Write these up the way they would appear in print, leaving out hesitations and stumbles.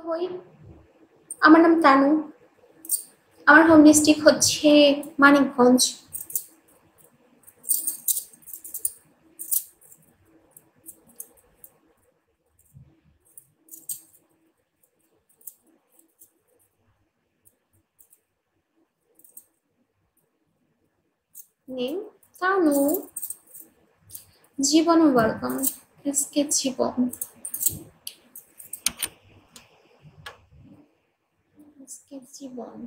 হই, আমার নাম তানু। আমার হোম ডিস্ট্রিক্ট হচ্ছে মানিকগঞ্জ। নেম তানু। জীবন ওয়েলকাম। আজকে জীবন, আজকে জীবন।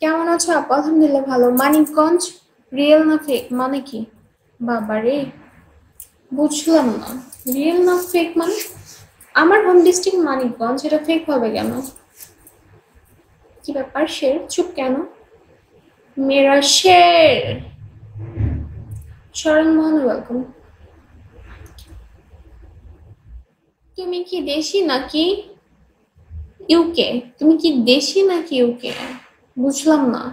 কেমন আছো আপু? আলহামদুলিল্লাহ ভালো। মানিকগঞ্জ রিয়েল না ফেক মানে কি? বাবারে, বুঝলাম না। রিয়েল না ফেক মানে? আমার হোম ডিস্ট্রিক্ট মানিকগঞ্জ, এটা ফেক হবে কেন? কি ব্যাপার শের চুপ কেন? মেরা শের। শরণ মোহন ওয়েলকাম। তুমি কি দেশি নাকি ইউকে? তুমি কি দেশি নাকি ইউকে? বুঝলাম না।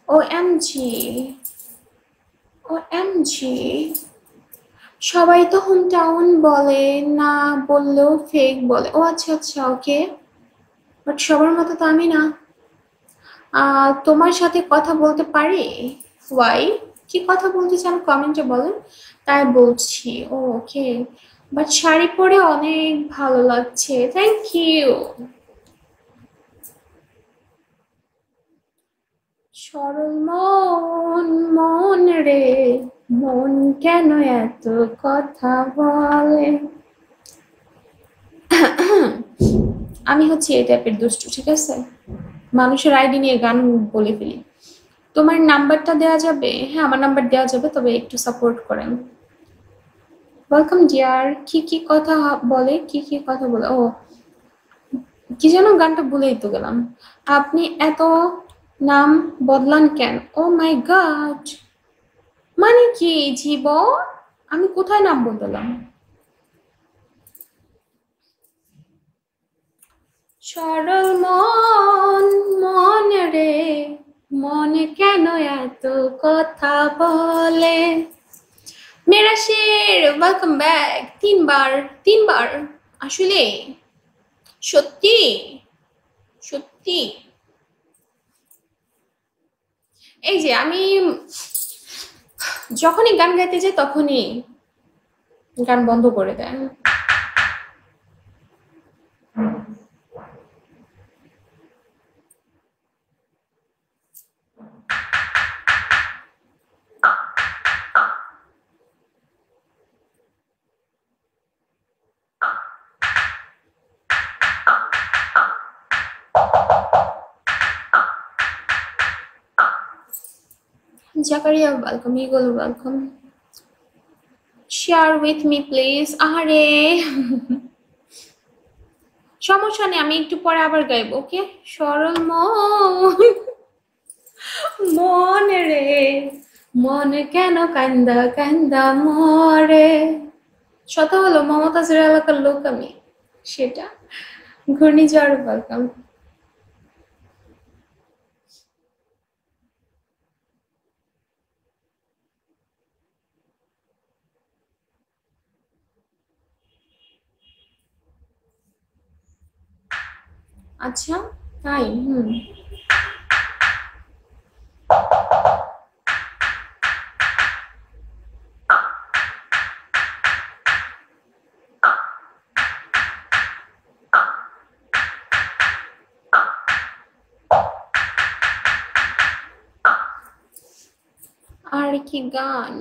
ও এম জি, ও এম জি। সবাই তো হোম টাউন বলে, না বললেও ফেক বলে। ও আচ্ছা আচ্ছা, ওকে। বাট সবার মতো তো আমি না। তোমার সাথে কথা বলতে পারি? ওয়াই? কি কথা বলতে চান কমেন্টে বলেন, তাই বলছি। ও ওকে। বাট শাড়ি পরে অনেক ভালো লাগছে, থ্যাংক ইউ। সরল মন, মন রে, মন কেন এত কথা বলে? আমি হচ্ছে এই টাইপের দুষ্টু, ঠিক আছে? মানুষের আইডি নিয়ে গান বলে ফেলি। তোমার নাম্বারটা দেওয়া যাবে? হ্যাঁ, আমার নাম্বার দেওয়া যাবে, তবে একটু সাপোর্ট করেন। Welcome deer. কি কি কথা বলে, কি কি কথা বলে? ও কি যেন গানটা ভুলেই তো গেলাম। আপনি এত নাম বদলান কেন? ও মাই গড, মানে কি জীবন? আমি কোথায় নাম বদলাম? সরল মন, মন রে, মনে কেন এত কথা বলে? মেরা শের ওয়েলকাম ব্যাক। তিনবার, তিনবার আসলে? সত্যি? সত্যি? এই যে আমি যখনই গান গাইতে যাই তখনই গান বন্ধ করে দেয়। Zakaria welcome, eagle welcome. Share with me please. আরে সমস্যা নেই, আমি একটু পরে আবার গাইব, ওকে? সরল মন, মন রে, মন কেন কান্দা কান্দা মরে? শত হলো মমতাজের এলাকার লোক আমি, সেটা। ঘূর্ণিঝড় ওয়েলকাম। আচ্ছা, তাই? হুম। আর কি গান?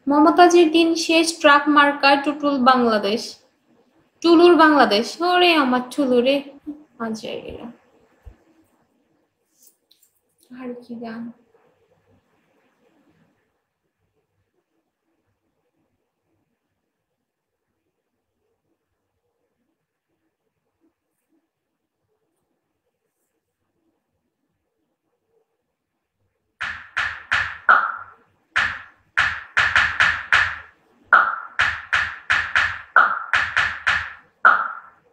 মমতাজের দিন শেষ, ট্রাক মার্কা, টুটুল বাংলাদেশ। টুলুর বাংলাদেশ, ওরে আমার টুলু রে। আজয়। আর কি গান?